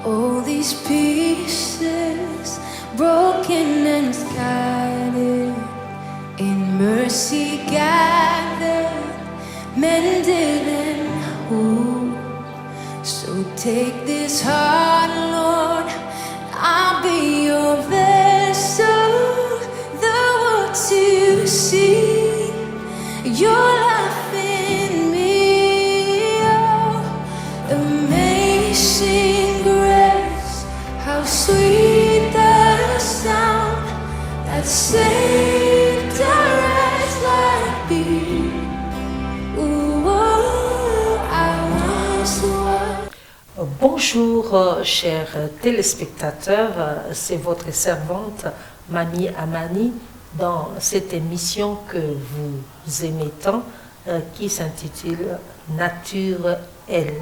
All these pieces, broken and scattered, in mercy gathered, mended and whole. So take this heart, Lord, I'll be your vessel, the world to see your life in me. Oh, amazing grace, how sweet the sound that saved a wretch like me. Ooh, oh, I once was. Bonjour chers téléspectateurs, c'est votre servante Mamie Amani dans cette émission que vous aimez tant qui s'intitule Nature Elle.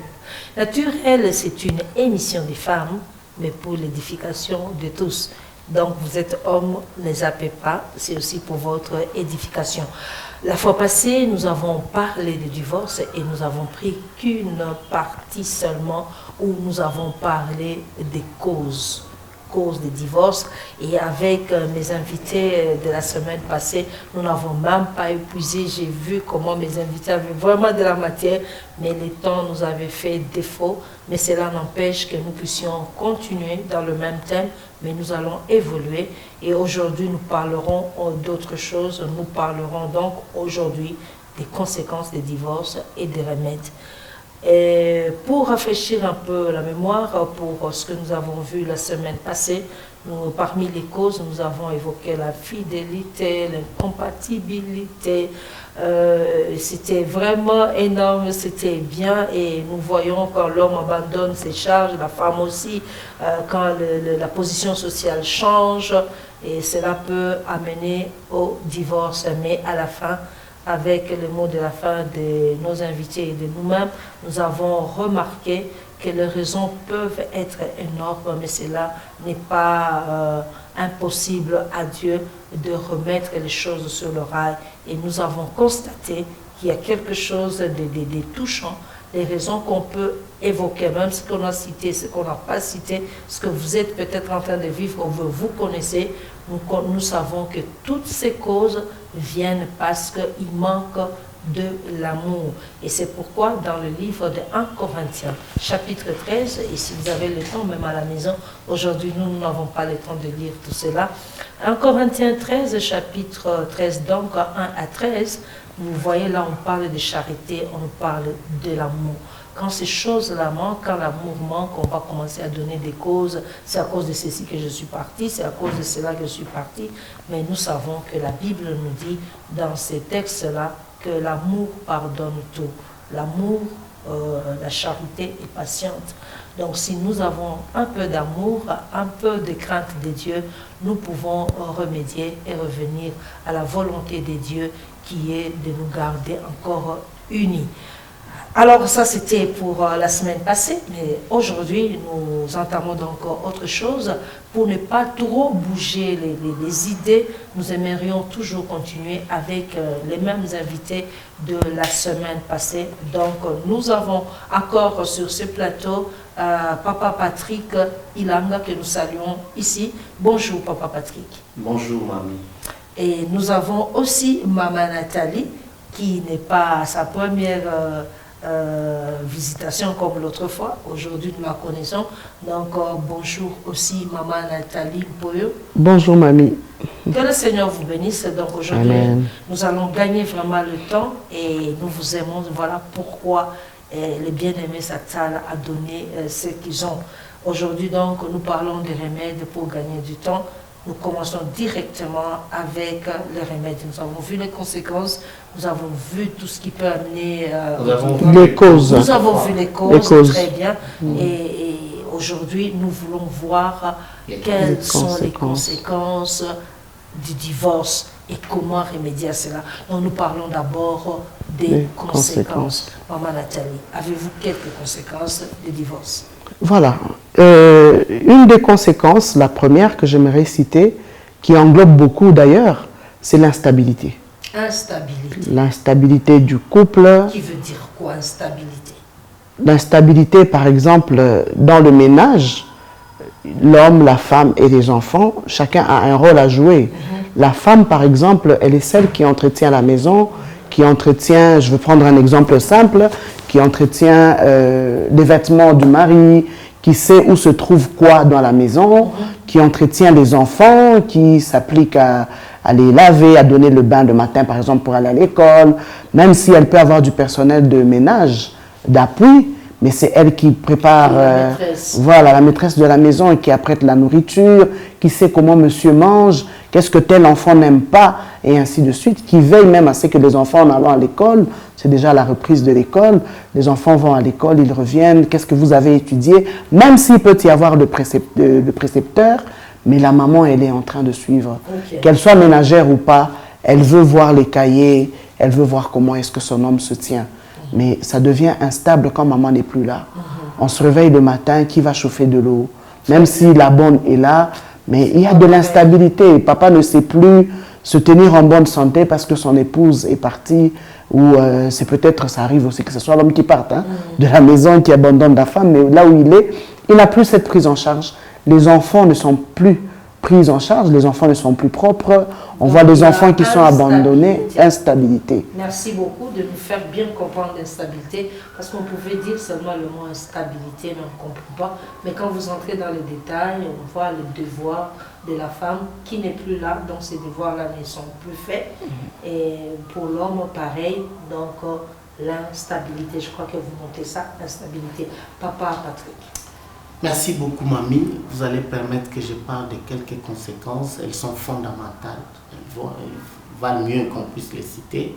Nature Elle, c'est une émission des femmes mais pour l'édification de tous. Donc vous êtes homme, ne zappez pas, c'est aussi pour votre édification. La fois passée, nous avons parlé du divorce et nous avons pris qu'une partie seulement où nous avons parlé des causes des divorces. Et avec mes invités de la semaine passée, nous n'avons même pas épuisé. J'ai vu comment mes invités avaient vraiment de la matière, mais le temps nous avait fait défaut. Mais cela n'empêche que nous puissions continuer dans le même thème, mais nous allons évoluer. Et aujourd'hui, nous parlerons d'autres choses. Nous parlerons donc aujourd'hui des conséquences des divorces et des remèdes. Et pour rafraîchir un peu la mémoire, pour ce que nous avons vu la semaine passée, parmi les causes, nous avons évoqué la fidélité, l'incompatibilité. C'était vraiment énorme, c'était bien, et nous voyons quand l'homme abandonne ses charges, la femme aussi, quand la position sociale change, et cela peut amener au divorce, mais à la fin, avec le mot de la fin de nos invités et de nous-mêmes, nous avons remarqué que les raisons peuvent être énormes, mais cela n'est pas impossible à Dieu de remettre les choses sur le rail. Et nous avons constaté qu'il y a quelque chose de touchant, les raisons qu'on peut évoquer, même ce qu'on a cité, ce qu'on n'a pas cité, ce que vous êtes peut-être en train de vivre ou vous connaissez, nous savons que toutes ces causes viennent parce qu'il manque de l'amour. Et c'est pourquoi dans le livre de 1 Corinthiens, chapitre 13, et si vous avez le temps, même à la maison, aujourd'hui nous n'avons pas le temps de lire tout cela. 1 Corinthiens 13, chapitre 13, donc 1 à 13, vous voyez là, on parle de charité, on parle de l'amour. Quand ces choses-là manquent, quand l'amour manque, on va commencer à donner des causes. C'est à cause de ceci que je suis parti, c'est à cause de cela que je suis parti. Mais nous savons que la Bible nous dit dans ces textes-là que l'amour pardonne tout. L'amour, la charité est patiente. Donc si nous avons un peu d'amour, un peu de crainte de Dieu, nous pouvons remédier et revenir à la volonté de Dieu qui est de nous garder encore unis. Alors ça c'était pour la semaine passée, mais aujourd'hui nous entamons donc autre chose. Pour ne pas trop bouger les idées, nous aimerions toujours continuer avec les mêmes invités de la semaine passée. Donc nous avons encore sur ce plateau Papa Patrick Ilanga que nous saluons ici. Bonjour Papa Patrick. Bonjour Mamie. Et nous avons aussi Maman Nathalie qui n'est pas sa première visitation comme l'autre fois. Aujourd'hui, nous la connaissons. Donc, bonjour aussi, Maman Nathalie Boyo. Bonjour, Mamie. Que le Seigneur vous bénisse. Donc, aujourd'hui, nous allons gagner vraiment le temps et nous vous aimons. Voilà pourquoi les bien-aimés Satsal a donné ce qu'ils ont. Aujourd'hui, donc, nous parlons des remèdes pour gagner du temps. Nous commençons directement avec les remèdes. Nous avons vu les conséquences, nous avons vu tout ce qui peut amener les causes. Nous avons vu les causes, très bien. Et aujourd'hui, nous voulons voir quelles sont les conséquences du divorce et comment remédier à cela. Donc nous parlons d'abord des conséquences. Maman Nathalie, avez-vous quelques conséquences du divorce? Voilà. Une des conséquences, la première que j'aimerais citer, qui englobe beaucoup d'ailleurs, c'est l'instabilité. Instabilité. L'instabilité du couple. Qui veut dire quoi, instabilité? L'instabilité, par exemple, dans le ménage, l'homme, la femme et les enfants, chacun a un rôle à jouer. La femme, par exemple, elle est celle qui entretient la maison, qui entretient, je vais prendre un exemple simple, qui entretient les vêtements du mari, qui sait où se trouve quoi dans la maison, qui entretient les enfants, qui s'applique à les laver, à donner le bain le matin, par exemple, pour aller à l'école, même si elle peut avoir du personnel de ménage, d'appui, mais c'est elle qui prépare, voilà, la maîtresse de la maison et qui apprête la nourriture, qui sait comment monsieur mange, qu'est-ce que tel enfant n'aime pas, et ainsi de suite, qui veille même à ce que les enfants en allant à l'école, c'est déjà la reprise de l'école, les enfants vont à l'école, ils reviennent, qu'est-ce que vous avez étudié, même s'il peut y avoir le précepteur, mais la maman, elle est en train de suivre. Qu'elle soit ménagère ou pas, elle veut voir les cahiers, elle veut voir comment est-ce que son homme se tient. Mais ça devient instable quand maman n'est plus là. On se réveille le matin, qui va chauffer de l'eau? Même si la bonne est là, mais il y a de l'instabilité. Papa ne sait plus se tenir en bonne santé parce que son épouse est partie, ou c'est peut-être, ça arrive aussi que ce soit l'homme qui parte de la maison, qui abandonne la femme, mais là où il est, il n'a plus cette prise en charge. Les enfants ne sont plus pris en charge, les enfants ne sont plus propres, on voit des enfants qui sont abandonnés, instabilité. Merci beaucoup de nous faire bien comprendre l'instabilité, parce qu'on pouvait dire seulement le mot instabilité, mais on ne comprend pas. Mais quand vous entrez dans les détails, on voit le devoir de la femme qui n'est plus là, donc ces devoirs-là ne sont plus faits. Et pour l'homme, pareil, donc l'instabilité, je crois que vous notez ça, l'instabilité. Papa, Patrick. Merci beaucoup, mamie. Vous allez permettre que je parle de quelques conséquences. Elles sont fondamentales. Elles valent mieux qu'on puisse les citer.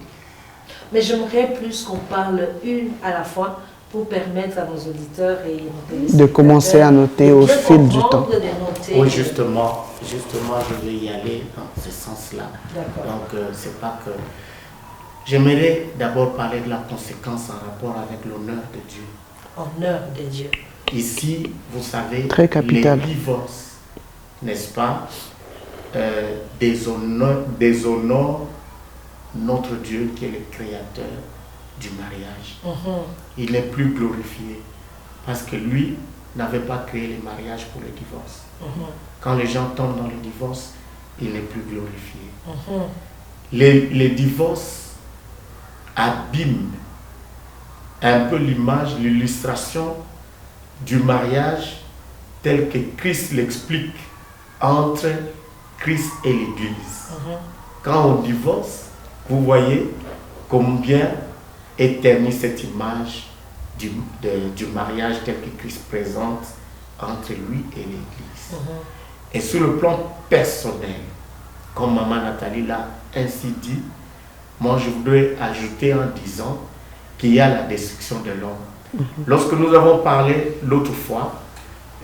Mais j'aimerais plus qu'on parle une à la fois pour permettre à nos auditeurs et nos de commencer à noter au fil du temps. Oui, justement, je vais y aller dans ce sens-là. Donc, c'est pas que... J'aimerais d'abord parler de la conséquence en rapport avec l'honneur de Dieu. Honneur de Dieu. Ici, vous savez, très capital. Les divorces, n'est-ce pas, déshonorent notre Dieu qui est le créateur du mariage. Il n'est plus glorifié parce que lui n'avait pas créé le mariage pour le divorce. Quand les gens tombent dans le divorce, il n'est plus glorifié. Les divorces abîment un peu l'image, l'illustration du mariage tel que Christ l'explique entre Christ et l'Église. Quand on divorce, vous voyez combien est ternie cette image du mariage tel que Christ présente entre lui et l'Église. Et sur le plan personnel, comme Maman Nathalie l'a ainsi dit, moi je voudrais ajouter en disant qu'il y a la destruction de l'homme. Lorsque nous avons parlé l'autre fois,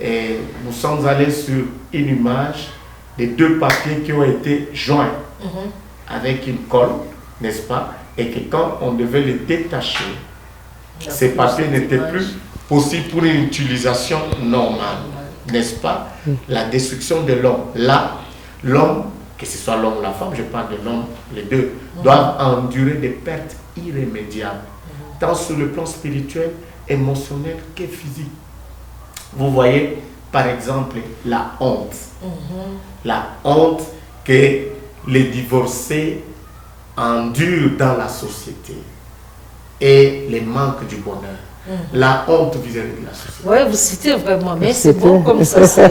nous sommes allés sur une image des deux papiers qui ont été joints avec une colle, n'est-ce pas? Et que quand on devait les détacher, ces papiers n'étaient plus possibles pour une utilisation normale, n'est-ce pas? La destruction de l'homme. Là, l'homme, que ce soit l'homme ou la femme, je parle de l'homme, les deux, doivent endurer des pertes irrémédiables, tant sur le plan spirituel, émotionnel que physique. Vous voyez, par exemple, la honte. La honte que les divorcés endurent dans la société et les manques du bonheur. La honte vis-à-vis de la société. Oui, vous citez vraiment, mais c'est bon comme ça. Ça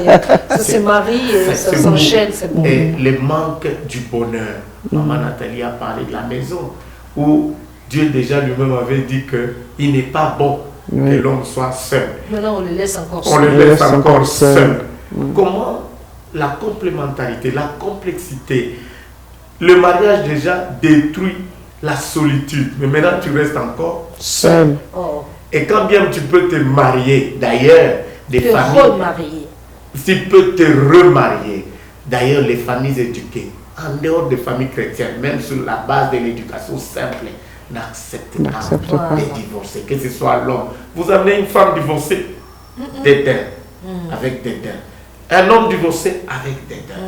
se marie et ça s'enchaîne, c'est bon. Et les manques du bonheur. Maman Nathalie a parlé de la maison où Dieu déjà lui-même avait dit qu'il n'est pas bon que l'homme soit seul. Maintenant, on le laisse encore seul. On le laisse encore seul. Comment la complémentarité, la complexité, le mariage déjà détruit la solitude, mais maintenant tu restes encore seul. Et quand bien tu peux te marier, d'ailleurs, des familles... Tu peux te remarier. D'ailleurs, les familles éduquées, en dehors des familles chrétiennes, même sur la base de l'éducation simple, n'acceptent pas les divorcés, que ce soit l'homme. Vous amenez une femme divorcée, dédain, avec dédain. Un homme divorcé, avec dédain.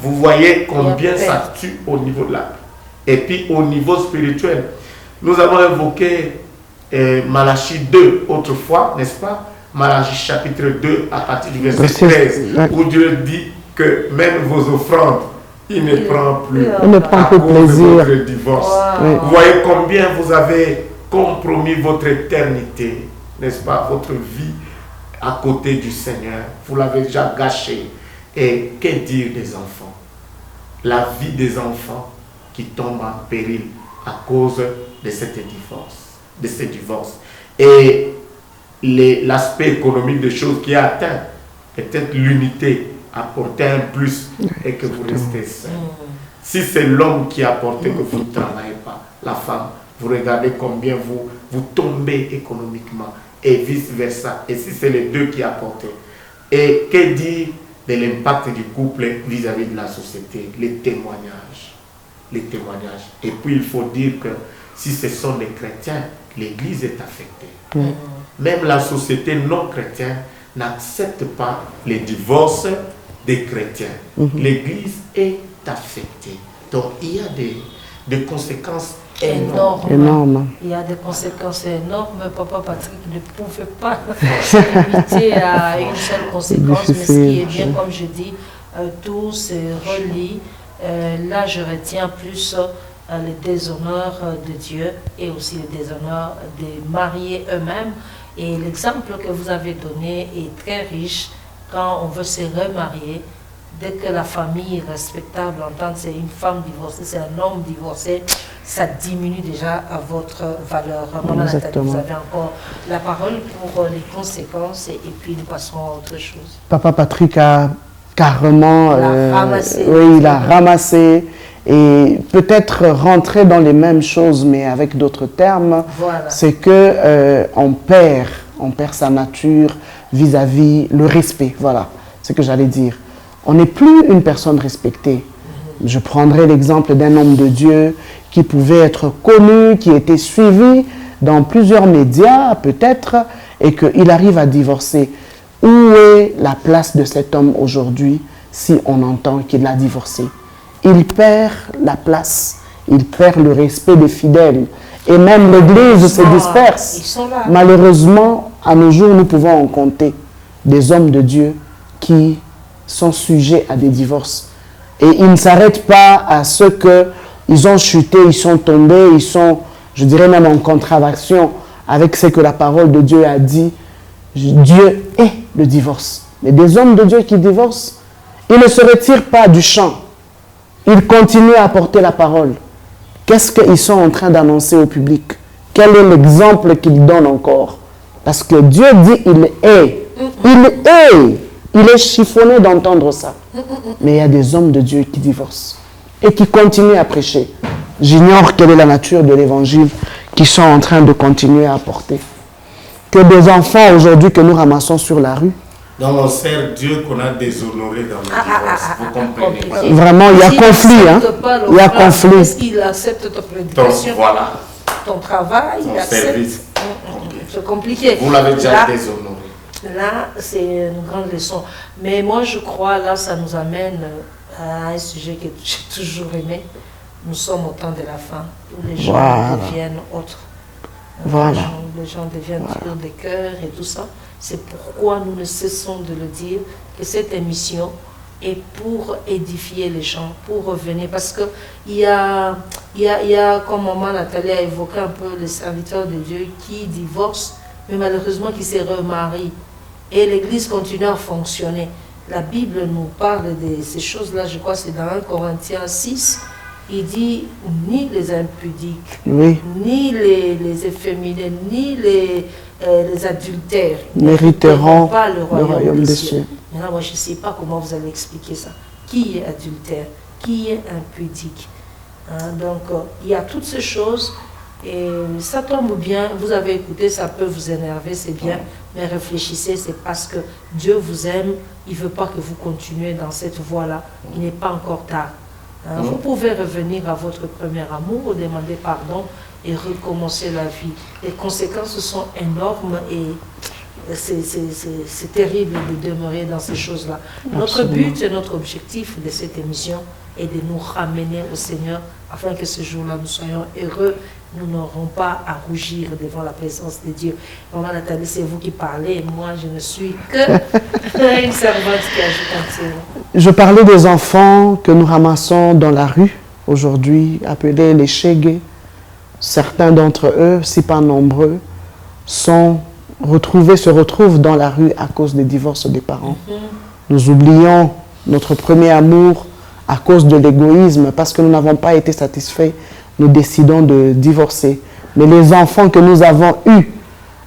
Vous voyez combien ça tue au niveau de la... Et puis au niveau spirituel, nous avons évoqué Malachie 2 autrefois, n'est-ce pas? Malachie chapitre 2 à partir du verset Verset 13, ouais. où Dieu dit que même vos offrandes, il ne prend plus Il ne prend à plus cause de plaisir. votre divorce. Wow. Oui. Vous voyez combien vous avez compromis votre éternité, n'est-ce pas, votre vie à côté du Seigneur. Vous l'avez déjà gâché. Et que dire des enfants? La vie des enfants qui tombent en péril à cause de cette divorce, de ce divorce. Et l'aspect économique des choses qui a atteint, peut-être l'unité, apporter un plus et que vous restez seul. Si c'est l'homme qui a apporté que vous ne travaillez pas, la femme, vous regardez combien vous tombez économiquement et vice-versa. Et si c'est les deux qui apportent. Et que dire de l'impact du couple vis-à-vis de la société, les témoignages. Les témoignages. Et puis il faut dire que si ce sont des chrétiens, l'Église est affectée. Même la société non chrétienne n'accepte pas les divorces des chrétiens. L'Église est affectée. Donc il y a des conséquences énormes. Énorme. Il y a des conséquences énormes. Papa Patrick ne pouvait pas se limiter à une seule conséquence, mais ce qui est bien, comme je dis, tout se relie. Là, je retiens plus le déshonneur de Dieu et aussi le déshonneur des mariés eux-mêmes. Et l'exemple que vous avez donné est très riche. Quand on veut se remarier, dès que la famille respectable entend c'est une femme divorcée, c'est un homme divorcé, ça diminue déjà à votre valeur. Maman Nathalie, vous avez encore la parole pour les conséquences et puis nous passerons à autre chose. Papa Patrick a carrément... ramassé. Oui, il a ramassé et peut-être rentré dans les mêmes choses, mais avec d'autres termes. Voilà. C'est que on perd sa nature vis-à-vis le respect. Voilà, c'est ce que j'allais dire. On n'est plus une personne respectée. Je prendrai l'exemple d'un homme de Dieu qui pouvait être connu, qui était suivi dans plusieurs médias peut-être, et qu'il arrive à divorcer. Où est la place de cet homme aujourd'hui si on entend qu'il a divorcé? Il perd la place, il perd le respect des fidèles. Et même l'Église se disperse. Ils sont là. Malheureusement, à nos jours, nous pouvons en compter des hommes de Dieu qui sont sujets à des divorces. Et ils ne s'arrêtent pas à ce qu'ils ont chuté, ils sont tombés, ils sont, je dirais même en contradiction avec ce que la parole de Dieu a dit. Dieu est le divorce. Mais des hommes de Dieu qui divorcent, ils ne se retirent pas du champ. Ils continuent à porter la parole. Qu'est-ce qu'ils sont en train d'annoncer au public? Quel est l'exemple qu'ils donnent encore? Parce que Dieu dit il est. Il est. Il est chiffonné d'entendre ça. Mais il y a des hommes de Dieu qui divorcent et qui continuent à prêcher. J'ignore quelle est la nature de l'évangile qu'ils sont en train de continuer à apporter. Que des enfants aujourd'hui que nous ramassons sur la rue. Donc on sert Dieu qu'on a déshonoré dans le divorce. Vous comprenez? Compliqué. Vraiment, il y a S'il conflit. Hein? n'accepte pas Il y a l'offrande, conflit. est-ce qu'il accepte ta Donc prédication, voilà, ton travail, il ton accepte. service. C'est compliqué. Vous l'avez déjà Là, déshonoré. Là, c'est une grande leçon. Mais moi, je crois, là, ça nous amène à un sujet que j'ai toujours aimé. Nous sommes au temps de la fin, où les gens Voilà. deviennent autres. Voilà. Les gens deviennent purs des cœurs et tout ça. C'est pourquoi nous ne cessons de le dire, que cette émission est pour édifier les gens, pour revenir. Parce qu'il y a, comme maman Nathalie a évoqué un peu, les serviteurs de Dieu qui divorcent, mais malheureusement qui se remarient. Et l'Église continue à fonctionner. La Bible nous parle de ces choses-là, je crois que c'est dans 1 Corinthiens 6. Il dit ni les impudiques, Oui. ni les efféminés, ni les adultères Mériteront pas le royaume des cieux. cieux. Maintenant, moi, je ne sais pas comment vous allez expliquer ça. Qui est adultère? Qui est impudique? Hein, donc, il y a toutes ces choses et ça tombe bien. Vous avez écouté, ça peut vous énerver, c'est bien. Mais réfléchissez, c'est parce que Dieu vous aime. Il ne veut pas que vous continuez dans cette voie-là. Il n'est pas encore tard. Hein, vous pouvez revenir à votre premier amour, demander pardon et recommencer la vie. Les conséquences sont énormes et c'est terrible de demeurer dans ces choses-là. Notre but et notre objectif de cette émission est de nous ramener au Seigneur afin que ce jour-là nous soyons heureux nous n'aurons pas à rougir devant la présence de Dieu. Maman Nathalie, c'est vous qui parlez, et moi je ne suis que une servante qui ajoute un petit mot. Je parlais des enfants que nous ramassons dans la rue aujourd'hui, appelés les Chégués. Certains d'entre eux, si pas nombreux, se retrouvent dans la rue à cause des divorces des parents. Nous oublions notre premier amour à cause de l'égoïsme, parce que nous n'avons pas été satisfaits, nous décidons de divorcer. Mais les enfants que nous avons eus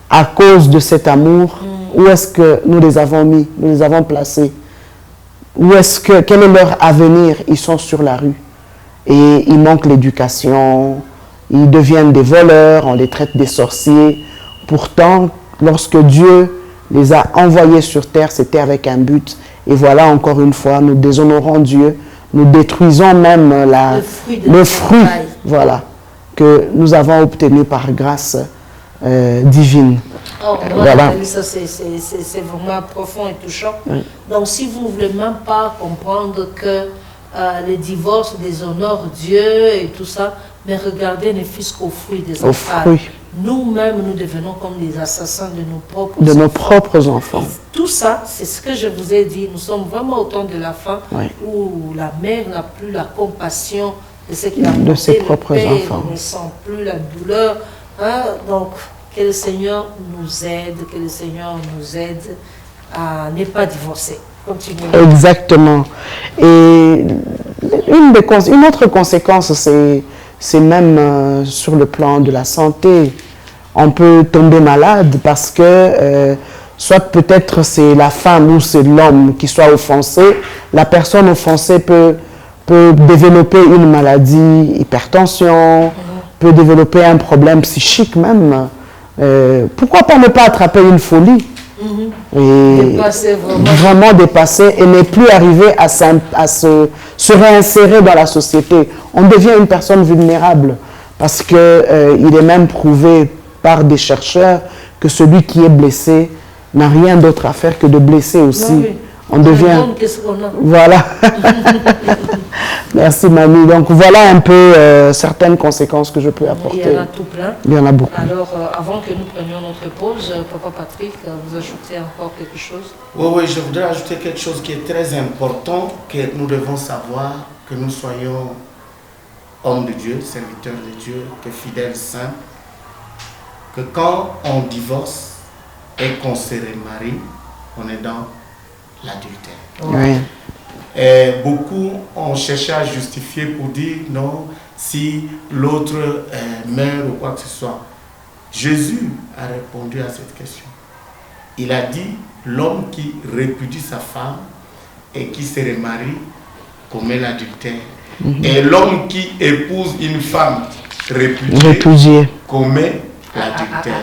à cause de cet amour, où est-ce que nous les avons mis, nous les avons placés? Quel est leur avenir? Ils sont sur la rue. Et il manque l'éducation, ils deviennent des voleurs, on les traite des sorciers. Pourtant, lorsque Dieu les a envoyés sur terre, c'était avec un but. Et voilà, encore une fois, nous déshonorons Dieu, nous détruisons même le fruit voilà, que nous avons obtenu par grâce divine. Oh, voilà. Ça, c'est vraiment profond et touchant. Oui. Donc, si vous ne voulez même pas comprendre que le divorce déshonore Dieu et tout ça, mais regardez ne fût-ce qu'au fruit des enfants. Nous-mêmes, nous devenons comme des assassins de nos propres enfants. Et tout ça, c'est ce que je vous ai dit. Nous sommes vraiment au temps de la fin où la mère n'a plus la compassion de ce qu'il a de ses propres enfants. On ne sent plus la douleur. Hein? Donc, que le Seigneur nous aide, à ne pas divorcer. Continuez. Exactement. Et une autre conséquence, c'est même sur le plan de la santé. On peut tomber malade parce que soit peut-être c'est la femme ou c'est l'homme qui soit offensé. La personne offensée peut développer une maladie, hypertension, peut développer un problème psychique même. Pourquoi pas ne pas attraper une folie? Et vraiment dépasser et ne plus arriver à se réinsérer dans la société. On devient une personne vulnérable parce qu'il est même prouvé par des chercheurs que celui qui est blessé n'a rien d'autre à faire que de blesser aussi. Oui. On devient... Voilà. Merci, mamie. Donc, voilà un peu certaines conséquences que je peux apporter. Il y en a tout plein. Il y en a beaucoup. Alors, avant que nous prenions notre pause, Papa Patrick, vous ajoutez encore quelque chose? Oui, je voudrais ajouter quelque chose qui est très important, que nous devons savoir, que nous soyons hommes de Dieu, serviteurs de Dieu, que fidèles saints, que quand on divorce et qu'on se remarie, on est dans l'adultère. Oui. Et beaucoup ont cherché à justifier pour dire non, si l'autre meurt ou quoi que ce soit. Jésus a répondu à cette question. Il a dit, l'homme qui répudie sa femme et qui se remarie commet l'adultère. Et l'homme qui épouse une femme répudiée commet l'adultère.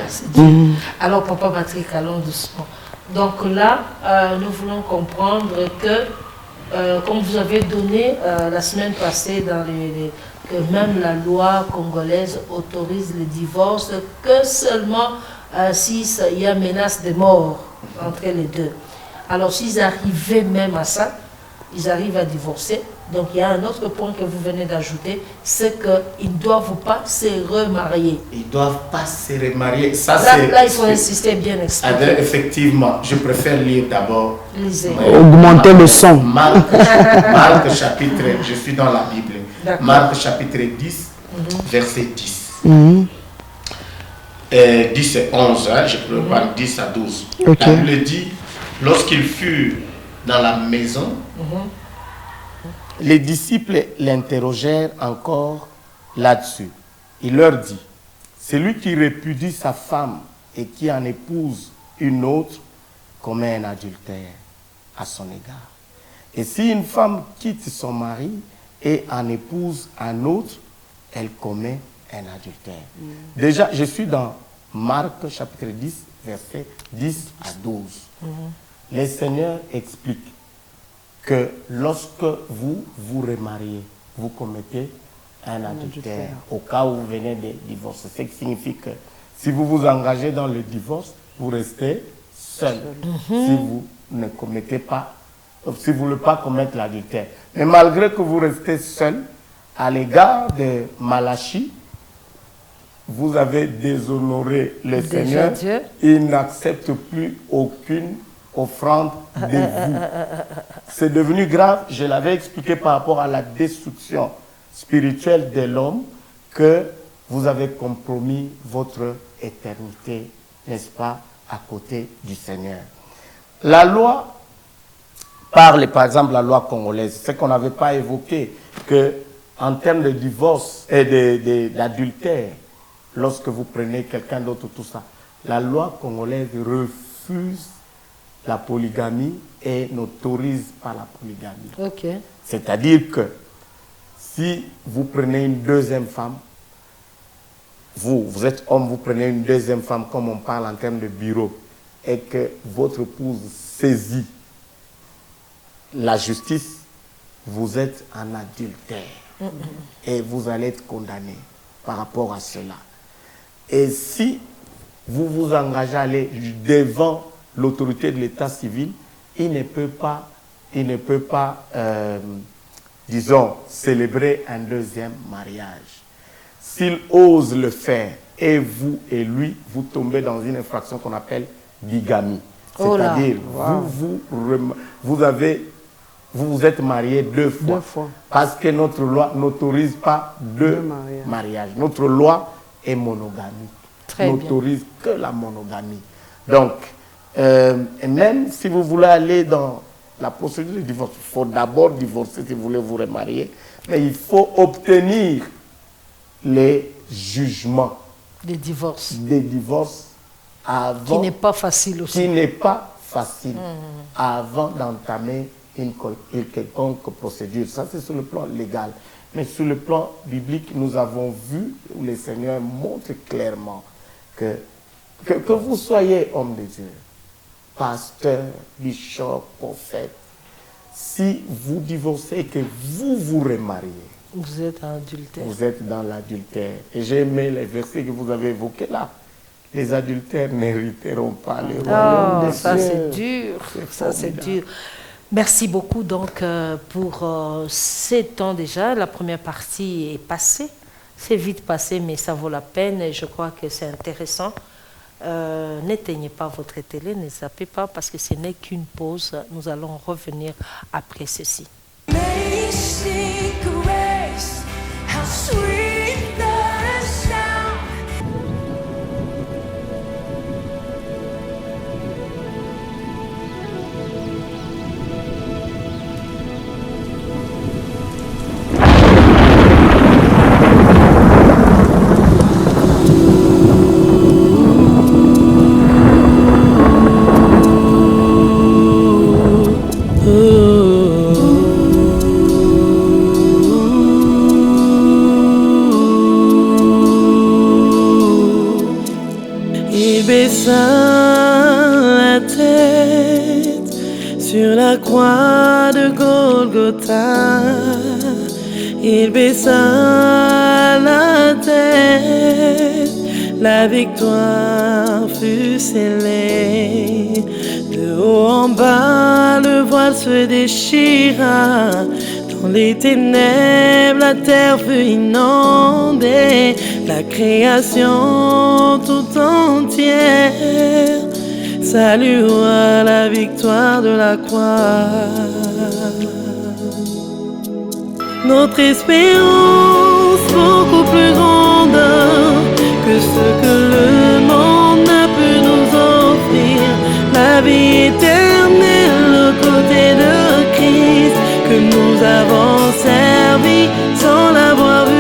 Alors, Papa Patrick, allons doucement. Donc là, nous voulons comprendre que, comme vous avez donné la semaine passée, que même la loi congolaise autorise le divorce que seulement s'il y a menace de mort entre les deux. Alors s'ils arrivaient même à ça, ils arrivent à divorcer. Donc il y a un autre point que vous venez d'ajouter, c'est qu'ils ne doivent pas se remarier. Ils ne doivent pas se remarier. Ça, là, il faut insister, bien expliquer. Effectivement, je préfère lire d'abord. Lisez. Augmenter le son. Marc chapitre, je suis dans la Bible. Marc chapitre 10, verset 10. 10 et 11, hein, je peux prendre 10 à 12. Okay. La Bible dit, lorsqu'il fut dans la maison, les disciples l'interrogèrent encore là-dessus. Il leur dit, celui qui répudie sa femme et qui en épouse une autre commet un adultère à son égard. Et si une femme quitte son mari et en épouse un autre, elle commet un adultère. Déjà, je suis dans Marc chapitre 10, versets 10 à 12. Le Seigneur explique que lorsque vous vous remariez, vous commettez un adultère au cas où vous venez de divorcer. Ce qui signifie que si vous vous engagez dans le divorce, vous restez seul. Si vous ne commettez pas, si vous ne voulez pas commettre l'adultère. Mais malgré que vous restez seul, à l'égard de Malachie, vous avez déshonoré le Déjà Seigneur. Dieu. Il n'accepte plus aucune offrande de vous. C'est devenu grave. Je l'avais expliqué par rapport à la destruction spirituelle de l'homme, que vous avez compromis votre éternité, n'est-ce pas, à côté du Seigneur. La loi parle, par exemple, la loi congolaise, ce qu'on n'avait pas évoqué, que en termes de divorce et d'adultère, lorsque vous prenez quelqu'un d'autre, tout ça, la loi congolaise refuse la polygamie et n'autorise pas la polygamie. Ok. C'est-à-dire que si vous prenez une deuxième femme, vous êtes homme, vous prenez une deuxième femme, comme on parle en termes de bureau, et que votre épouse saisit la justice, vous êtes en adultère. Et vous allez être condamné par rapport à cela. Et si vous vous engagez à aller devant l'autorité de l'état civil, il ne peut pas, disons, célébrer un deuxième mariage. S'il ose le faire, et vous et lui, vous tombez dans une infraction qu'on appelle bigamie. C'est-à-dire, vous vous êtes marié deux fois. Parce que notre loi n'autorise pas deux mariages. Notre loi est monogamique. N'autorise que la monogamie. Donc, et même si vous voulez aller dans la procédure de divorce, il faut d'abord divorcer si vous voulez vous remarier. Mais il faut obtenir les jugements. Des divorces. Des divorces avant. Qui n'est pas facile aussi. Qui n'est pas facile avant d'entamer une quelconque procédure. Ça, c'est sur le plan légal. Mais sur le plan biblique, nous avons vu où le Seigneur montre clairement que vous soyez homme de Dieu, pasteur, bishop, prophète, si vous divorcez et que vous vous remariez, vous êtes en adultère. Vous êtes dans l'adultère. Et j'ai aimé les versets que vous avez évoqués là. Les adultères n'hériteront pas le royaume des cieux. Ça c'est dur. Ça c'est dur. Merci beaucoup donc pour ces temps déjà. La première partie est passée. C'est vite passé, mais ça vaut la peine et je crois que c'est intéressant. N'éteignez pas votre télé, ne zappez pas parce que ce n'est qu'une pause. Nous allons revenir après ceci. Amazing grace, how sweet the sound. Il baissa la tête sur la croix de Golgotha. Il baissa la tête, la victoire fut scellée. De haut en bas, le voile se déchira. Dans les ténèbres, la terre fut inondée. La création tout entière salua la victoire de la croix. Notre espérance beaucoup plus grande que ce que le monde n'a pu nous offrir. La vie éternelle aux côtés de Christ que nous avons servi sans l'avoir vu.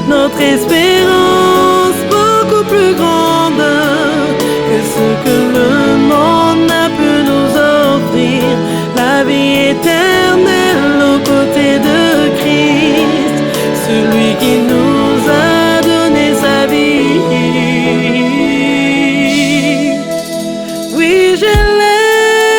Notre espérance beaucoup plus grande que ce que le monde n'a pu nous offrir. La vie éternelle aux côtés de Christ, celui qui nous a donné sa vie. Oui, je l'aime.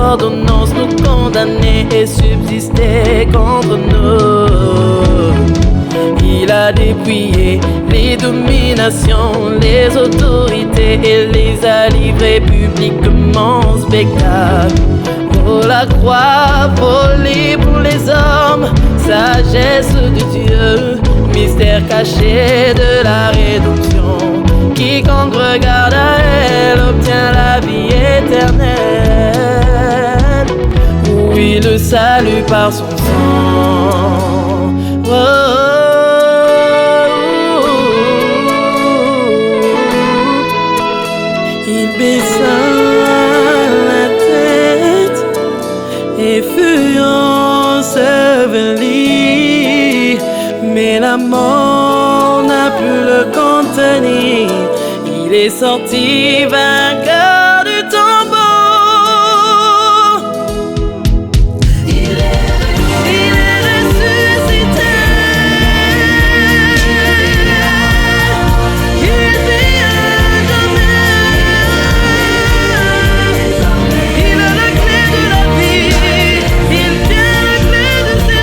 ordonnances nous condamnaient et subsistaient contre nous. Il a dépouillé les dominations, les autorités et les a livrés publiquement en spectacle. Oh, la croix volée pour les hommes, sagesse de Dieu, mystère caché de la rédemption. Quiconque regarde à elle obtient la vie éternelle. Oui, le salut par son sang. Oh, il baissa la tête et fut enseveli, mais la mort n'a pu le contenir. Il est sorti vainqueur du tombeau. Il est ressuscité. Il vit à jamais. Il a la clé de la vie. Il tient la clé de ses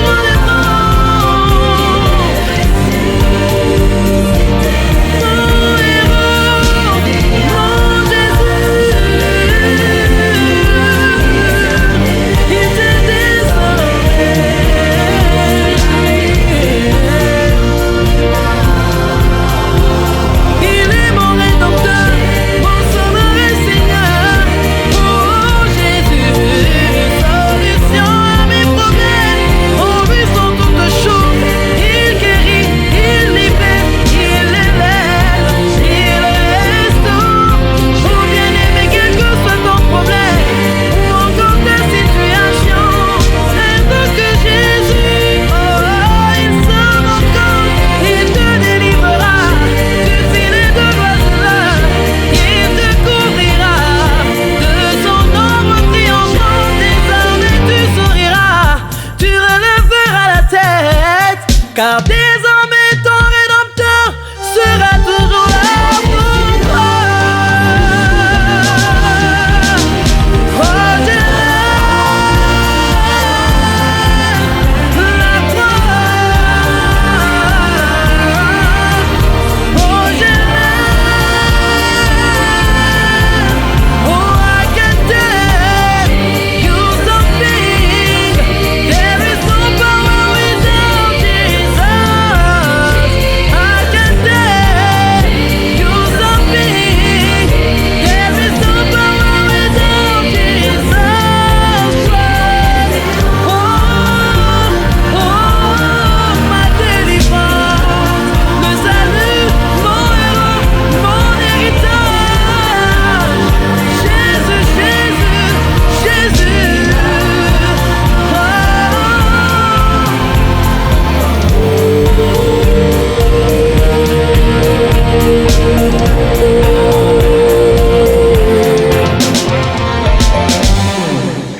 car désormais ton rédempteur sera toujours là pour toi. Oh, la croix. Oh, oh, I can tell you something. There is no power without Jesus. I can tell you something. There is no power without Jesus Christ. Oh, oh, ma délivrance, le salut, mon héros, mon héritage. Jésus, Jésus, Jésus.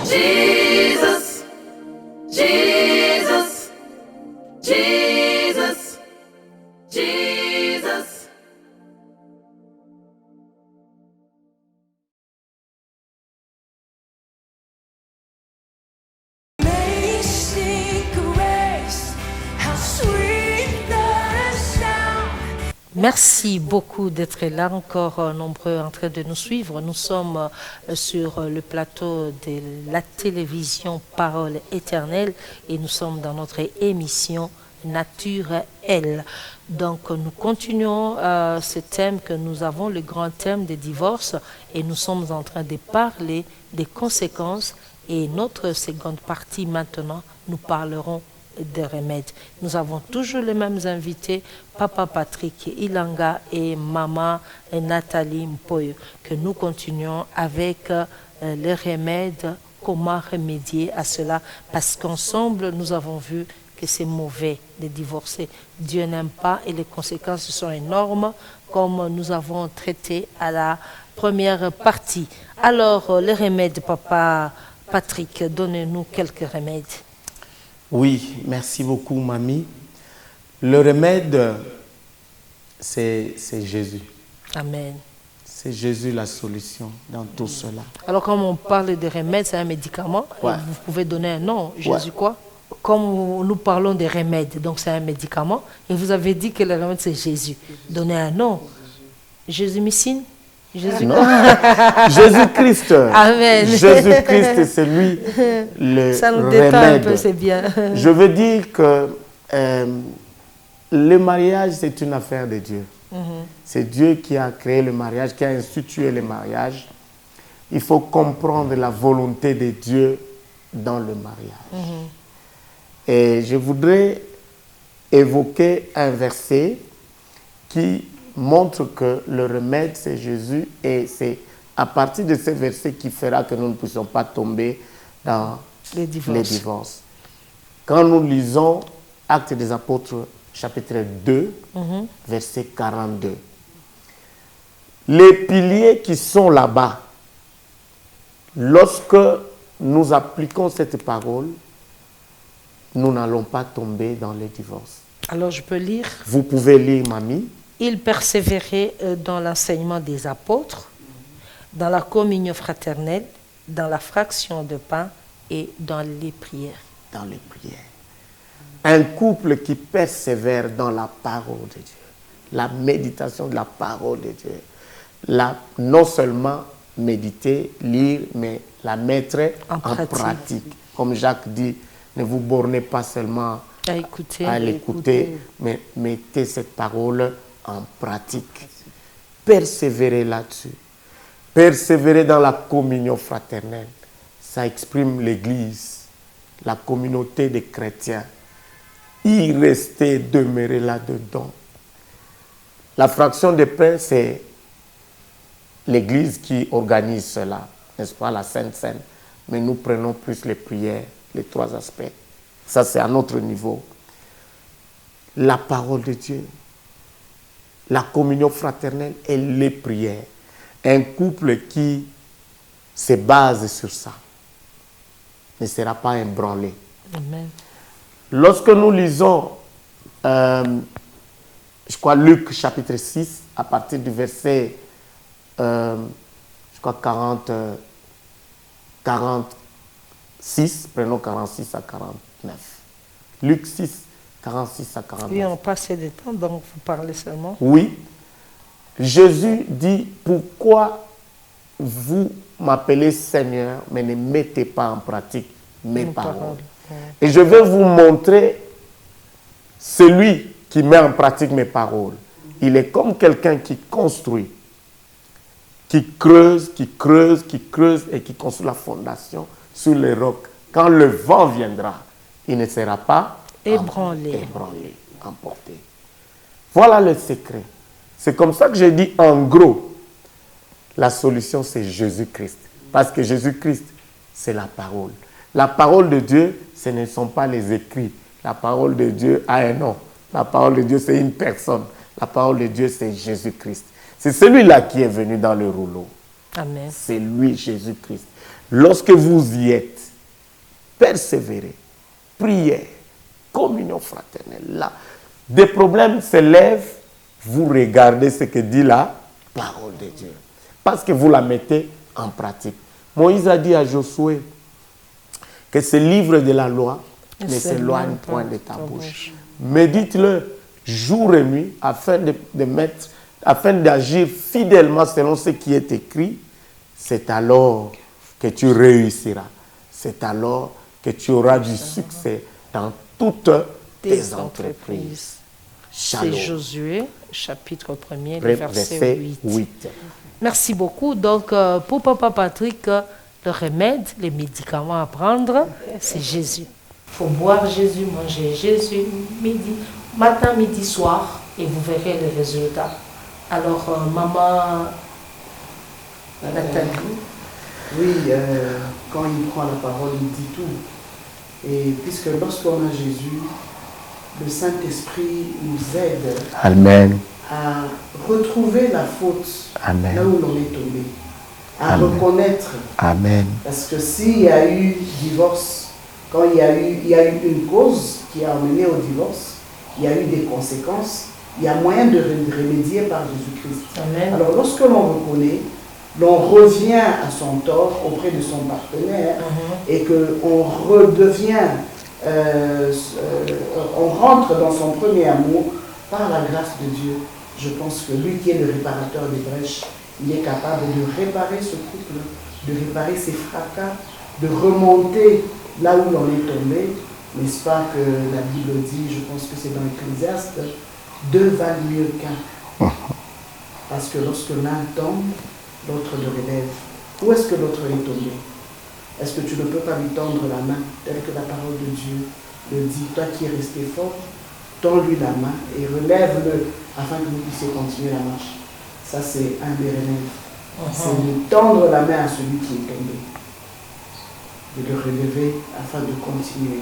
Jesus, Jesus, Jesus, Jesus. Amazing grace, how sweet the sound. Merci beaucoup d'être là, encore nombreux en train de nous suivre. Nous sommes sur le plateau de la télévision Parole éternelle et nous sommes dans notre émission Nature Elle. Donc nous continuons ce thème que nous avons, le grand thème des divorces, et nous sommes en train de parler des conséquences. Et notre seconde partie maintenant, nous parlerons de remèdes. Nous avons toujours les mêmes invités, Papa Patrick Ilanga et Maman Nathalie Mpoyo, que nous continuons avec les remèdes, comment remédier à cela, parce qu'ensemble, nous avons vu que c'est mauvais de divorcer. Dieu n'aime pas et les conséquences sont énormes, comme nous avons traité à la première partie. Alors, les remèdes, Papa Patrick, donnez-nous quelques remèdes. Oui, merci beaucoup, mamie. Le remède, c'est Jésus. Amen. C'est C'est Jésus la solution dans tout cela. Alors, comme on parle de remède, c'est un médicament. Ouais. Vous pouvez donner un nom. Jésus Ouais. quoi? Comme nous parlons de remède, donc c'est un médicament. Et vous avez dit que le remède, c'est Jésus. Donnez un nom. Jésus Missine? Jésus Non. quoi? Jésus-Christ. Amen. Jésus-Christ, c'est lui le Ça nous détend un peu, remède. c'est bien. Je veux dire que le mariage, c'est une affaire de Dieu. C'est Dieu qui a créé le mariage, qui a institué le mariage. Il faut comprendre la volonté de Dieu dans le mariage. Et je voudrais évoquer un verset qui montre que le remède, c'est Jésus. Et c'est à partir de ce verset qui fera que nous ne puissions pas tomber dans Les divorces. les divorces. Quand nous lisons Actes des Apôtres, chapitre 2, verset 42, les piliers qui sont là-bas, lorsque nous appliquons cette parole, nous n'allons pas tomber dans les divorces. Alors, je peux lire. Vous pouvez lire, mamie. Il persévérait dans l'enseignement des apôtres, dans la communion fraternelle, dans la fraction de pain et dans les prières. Dans les prières. Un couple qui persévère dans la parole de Dieu, la méditation de la parole de Dieu, non seulement méditer, lire, mais la mettre en pratique. Comme Jacques dit, ne vous bornez pas seulement À écouter. à l'écouter, mais mettez cette parole en pratique. Persévérez là-dessus. Persévérer dans la communion fraternelle. Ça exprime l'Église, la communauté des chrétiens. Y rester, demeurer là-dedans. La fraction de pain, c'est l'Église qui organise cela, n'est-ce pas, la Sainte Seine. Mais nous prenons plus les prières, les trois aspects. Ça, c'est à notre niveau. La parole de Dieu, la communion fraternelle et les prières. Un couple qui se base sur ça ne sera pas ébranlé. Amen. Lorsque nous lisons, je crois, Luc chapitre 6, à partir du verset, je crois, 46, prenons 46 à 49. Luc 6, 46 à 49. Oui, on passe de temps, donc vous parlez seulement. Oui, Jésus dit, pourquoi vous m'appelez Seigneur, mais ne mettez pas en pratique mes paroles. Et je vais vous montrer celui qui met en pratique mes paroles. Il est comme quelqu'un qui construit, qui creuse, qui creuse, qui creuse et qui construit la fondation sur les rocs. Quand le vent viendra, il ne sera pas Ébranlé. emporté. Voilà le secret. C'est comme ça que j'ai dit en gros, la solution c'est Jésus-Christ. Parce que Jésus-Christ, c'est la parole. La parole de Dieu, ce ne sont pas les écrits. La parole de Dieu a un nom. La parole de Dieu, c'est une personne. La parole de Dieu, c'est Jésus-Christ. C'est celui-là qui est venu dans le rouleau. Amen. C'est lui, Jésus-Christ. Lorsque vous y êtes, persévérez, priez, communion fraternelle. Là, des problèmes se lèvent, vous regardez ce que dit la parole de Dieu. Parce que vous la mettez en pratique. Moïse a dit à Josué que ce livre de la loi ne s'éloigne point de ta bouche. Médite-le jour et nuit afin d'agir fidèlement selon ce qui est écrit. C'est alors que tu réussiras. C'est alors que tu auras du succès dans toutes tes entreprises. C'est Shalom. Josué, chapitre 1er, le verset Verset 8. 8. Merci beaucoup. Donc, pour Papa Patrick, le remède, les médicaments à prendre, c'est Jésus. Il faut boire Jésus, manger Jésus, matin, midi, soir, et vous verrez les résultats. Alors, maman Nathalie. Oui, quand il prend la parole, il dit tout. Et puisque lorsqu'on a Jésus, le Saint-Esprit nous aide Amen. à retrouver la faute Amen. là où l'on est tombé, à Amen. reconnaître. Amen. Parce que s'il y a eu divorce, quand il y a eu une cause qui a amené au divorce, il y a eu des conséquences. il y a moyen de remédier par Jésus-Christ. Amen. Alors lorsque l'on reconnaît, l'on revient à son tort auprès de son partenaire et qu'on redevient, on rentre dans son premier amour par la grâce de Dieu. Je pense que lui qui est le réparateur des brèches, il est capable de réparer ce couple, de réparer ses fracas, de remonter là où l'on est tombé. N'est-ce pas que la Bible dit, je pense que c'est dans Ecclésiaste, 2 valent mieux qu'un. Parce que lorsque l'un tombe, l'autre le relève. Où est-ce que l'autre est tombé? Est-ce que tu ne peux pas lui tendre la main, telle que la parole de Dieu le dit? Toi qui es resté fort, tends-lui la main et relève-le afin que vous puissiez continuer la marche. Ça, c'est un des remèdes. C'est de tendre la main à celui qui est tombé, de le relever afin de continuer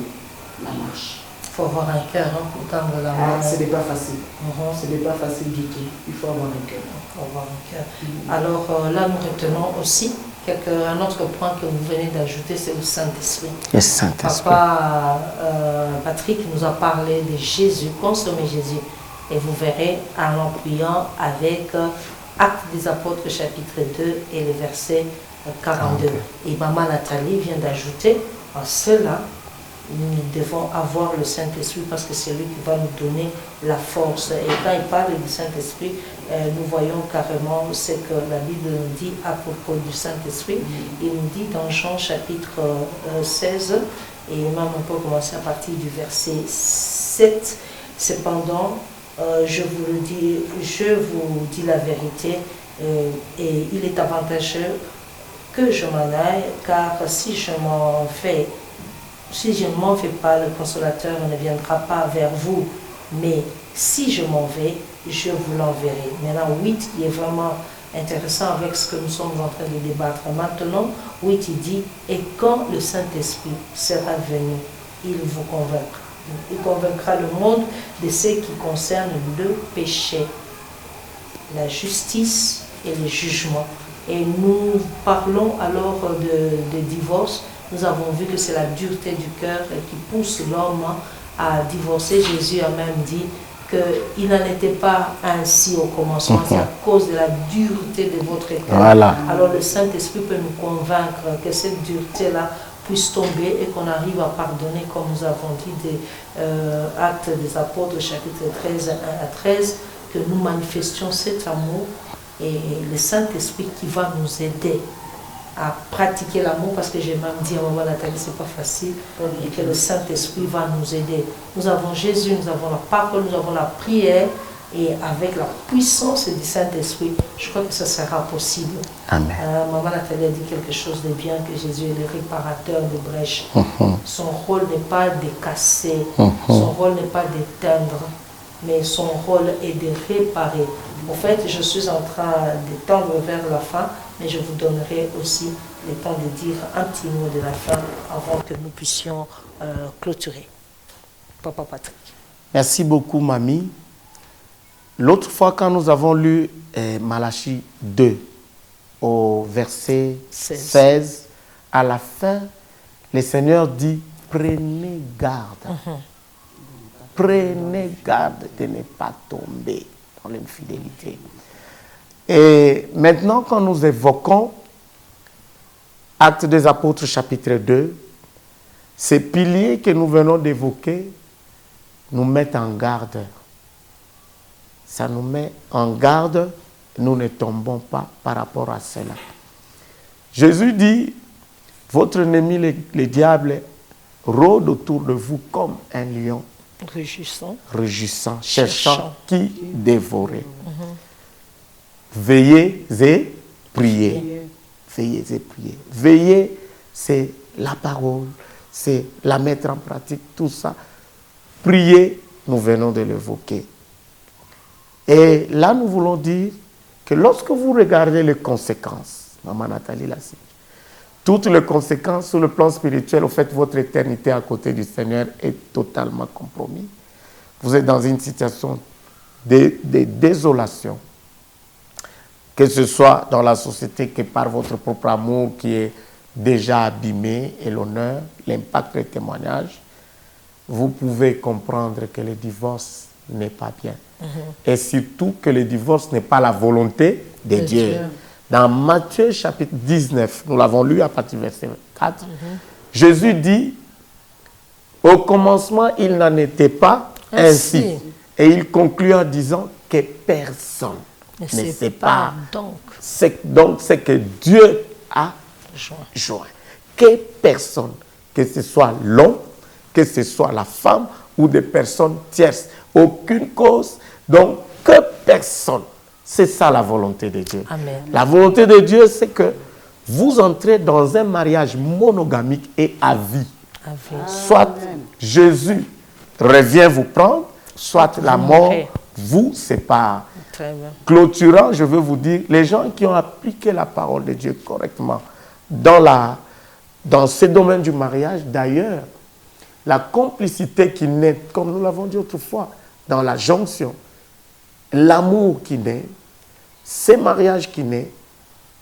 la marche. Il faut avoir un cœur pour tendre la main. Ce n'est pas facile. Ce n'est pas facile du tout. Il faut avoir un cœur. Il faut avoir un cœur. Alors là, nous retenons aussi un autre point que vous venez d'ajouter, c'est le Saint-Esprit. Le Saint-Esprit. Papa Patrick nous a parlé de Jésus, consommer Jésus. Et vous verrez en priant avec Actes des Apôtres chapitre 2 et le verset 42. Et Maman Nathalie vient d'ajouter, en cela, nous devons avoir le Saint-Esprit parce que c'est lui qui va nous donner la force. Et quand il parle du Saint-Esprit, nous voyons carrément ce que la Bible nous dit à propos du Saint-Esprit. Il nous dit dans Jean chapitre 16, et même on peut commencer à partir du verset 7, cependant, je vous dis la vérité, et il est avantageux que je m'en aille, car si je ne m'en fais pas, le consolateur ne viendra pas vers vous. Mais si je m'en vais, je vous l'enverrai. Maintenant, 8, il est vraiment intéressant avec ce que nous sommes en train de débattre. Maintenant, 8, il dit, et quand le Saint-Esprit sera venu, il vous convaincra. Il convaincra le monde de ce qui concerne le péché, la justice et le jugement. Et nous parlons alors de divorce. Nous avons vu que c'est la dureté du cœur qui pousse l'homme à divorcer. Jésus a même dit qu'il n'en était pas ainsi au commencement. C'est à cause de la dureté de votre cœur. Voilà. Alors le Saint-Esprit peut nous convaincre que cette dureté-là puisse tomber et qu'on arrive à pardonner, comme nous avons dit des Actes des Apôtres, chapitre 13, 1 à 13, que nous manifestions cet amour et le Saint-Esprit qui va nous aider à pratiquer l'amour, parce que j'ai même dit à Maman Nathalie, c'est pas facile, et que le Saint-Esprit va nous aider. Nous avons Jésus, nous avons la parole, nous avons la prière, et avec la puissance du Saint-Esprit, je crois que ça sera possible. Amen. Maman Nathalie a dit quelque chose de bien, que Jésus est le réparateur des brèches. Son rôle n'est pas de casser, son rôle n'est pas d'éteindre, mais son rôle est de réparer. En fait, je suis en train de tendre vers la fin, mais je vous donnerai aussi le temps de dire un petit mot de la fin avant que nous puissions clôturer. Papa Patrick. Merci beaucoup, Mamie. L'autre fois, quand nous avons lu Malachie 2, au verset 16, à la fin, le Seigneur dit, prenez garde. Prenez garde de ne pas tomber dans l'infidélité. Et maintenant, quand nous évoquons Actes des Apôtres, chapitre 2, ces piliers que nous venons d'évoquer nous mettent en garde. Ça nous met en garde, nous ne tombons pas par rapport à cela. Jésus dit, votre ennemi, le diable, rôde autour de vous comme un lion. Rugissant, cherchant qui dévorer. Veillez et priez. Veillez et priez. Veillez, c'est la parole, c'est la mettre en pratique, tout ça. Priez, nous venons de l'évoquer. Et là, nous voulons dire que lorsque vous regardez les conséquences, Maman Nathalie l'a dit, toutes les conséquences sur le plan spirituel, au fait, votre éternité à côté du Seigneur est totalement compromise. Vous êtes dans une situation de désolation, que ce soit dans la société que par votre propre amour qui est déjà abîmé et l'honneur, l'impact, le témoignage, vous pouvez comprendre que le divorce n'est pas bien. Et surtout que le divorce n'est pas la volonté de Dieu. Dans Matthieu chapitre 19, nous l'avons lu à partir du verset 4, Jésus dit, au commencement, il n'en était pas ainsi. Et il conclut en disant que personne ne sépare. Donc, c'est que Dieu a joint. Que personne, que ce soit l'homme, que ce soit la femme ou des personnes tierces, aucune cause, donc que personne. C'est ça la volonté de Dieu. Amen. La volonté de Dieu, c'est que vous entrez dans un mariage monogamique et à vie. Soit Jésus revient vous prendre, soit la mort vous sépare. Très bien. Clôturant, je veux vous dire, les gens qui ont appliqué la parole de Dieu correctement dans ce domaine du mariage, d'ailleurs, la complicité qui naît, comme nous l'avons dit autrefois, dans la jonction, l'amour qui naît, ces mariages qui naissent,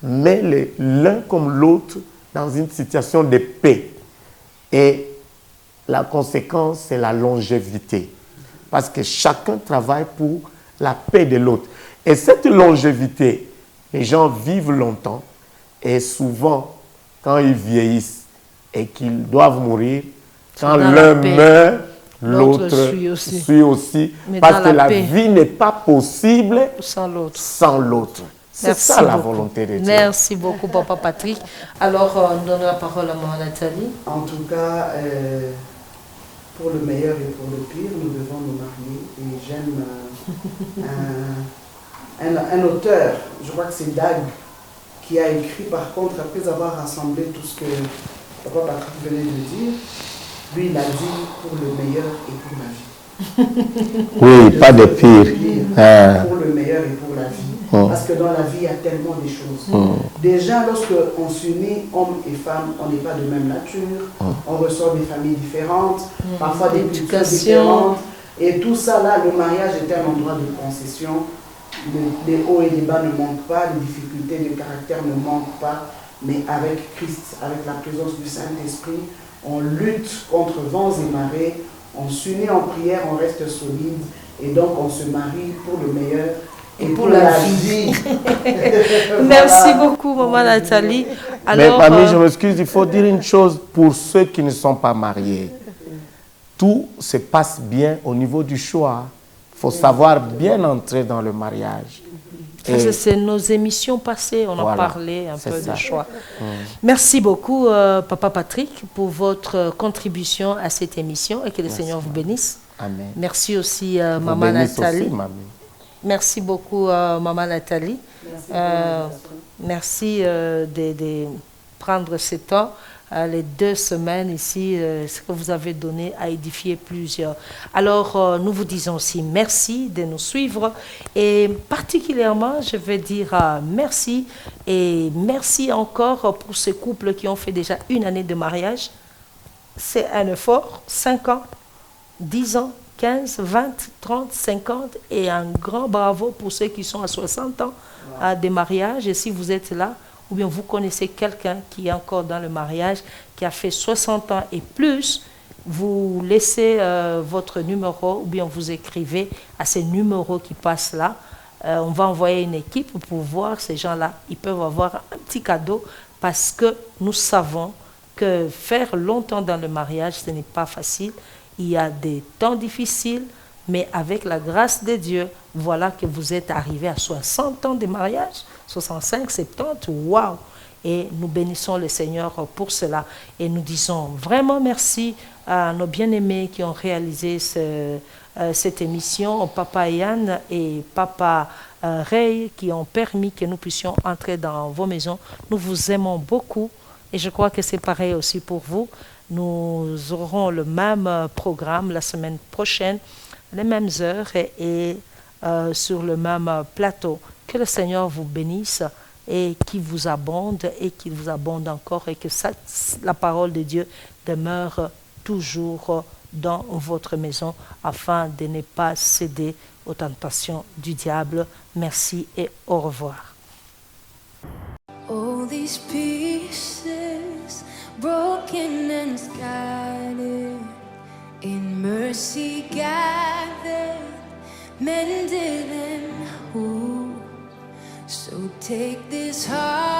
met l'un comme l'autre dans une situation de paix. Et la conséquence, c'est la longévité. Parce que chacun travaille pour la paix de l'autre. Et cette longévité, les gens vivent longtemps. Et souvent, quand ils vieillissent et qu'ils doivent mourir, quand l'un meurt, l'autre suit aussi. Parce que la vie n'est pas possible sans l'autre. C'est ça la volonté de Dieu. Merci beaucoup, Papa Patrick. Alors, on donne la parole à Maman Nathalie. En tout cas, pour le meilleur et pour le pire, nous devons nous marier. Et j'aime un auteur, je crois que c'est Dag, qui a écrit par contre, après avoir rassemblé tout ce que Papa Patrick venait de dire, lui il a dit pour le meilleur et pour la vie. Oui, pas de pire. Pour le meilleur et pour la vie. Parce que dans la vie, il y a tellement de choses. Déjà, lorsque on s'unit, hommes et femmes, on n'est pas de même nature, on ressort des familles différentes, parfois des cultures différentes. Et tout ça, là, le mariage est un endroit de concession. Les hauts et les bas ne manquent pas, les difficultés de caractère ne manquent pas. Mais avec Christ, avec la présence du Saint-Esprit, on lutte contre vents et marées, on s'unit en prière, on reste solide. Et donc, on se marie pour le meilleur. Et pour la vie. Merci beaucoup, Maman Nathalie. Alors, mais mamie, je m'excuse, il faut dire une chose pour ceux qui ne sont pas mariés. Tout se passe bien au niveau du choix. Il faut savoir bien entrer dans le mariage. C'est nos émissions passées, on en parlait un peu de choix. Merci beaucoup, Papa Patrick, pour votre contribution à cette émission et que le Seigneur vous bénisse. Amen. Merci aussi, Maman Nathalie. Aussi, mamie. Merci beaucoup, Maman Nathalie. Merci de prendre ce temps, les 2 semaines ici, ce que vous avez donné à édifier plusieurs. Alors, nous vous disons aussi merci de nous suivre et particulièrement, je vais dire merci et merci encore pour ces couples qui ont fait déjà 1 année de mariage. C'est un effort, 5 ans, 10 ans. 15, 20, 30, 50 et un grand bravo pour ceux qui sont à 60 ans des mariages. Et si vous êtes là, ou bien vous connaissez quelqu'un qui est encore dans le mariage, qui a fait 60 ans et plus, vous laissez votre numéro ou bien vous écrivez à ces numéros qui passent là. On va envoyer une équipe pour voir ces gens-là. Ils peuvent avoir un petit cadeau parce que nous savons que faire longtemps dans le mariage, ce n'est pas facile. Il y a des temps difficiles, mais avec la grâce de Dieu, voilà que vous êtes arrivés à 60 ans de mariage, 65, 70, waouh! Et nous bénissons le Seigneur pour cela. Et nous disons vraiment merci à nos bien-aimés qui ont réalisé cette émission, Papa Yann et Papa Ray, qui ont permis que nous puissions entrer dans vos maisons. Nous vous aimons beaucoup et je crois que c'est pareil aussi pour vous. Nous aurons le même programme la semaine prochaine, les mêmes heures et sur le même plateau. Que le Seigneur vous bénisse et qu'il vous abonde et qu'il vous abonde encore et que la parole de Dieu demeure toujours dans votre maison afin de ne pas céder aux tentations du diable. Merci et au revoir. All these pieces broken and scattered, in mercy gathered mended and whole. So take this heart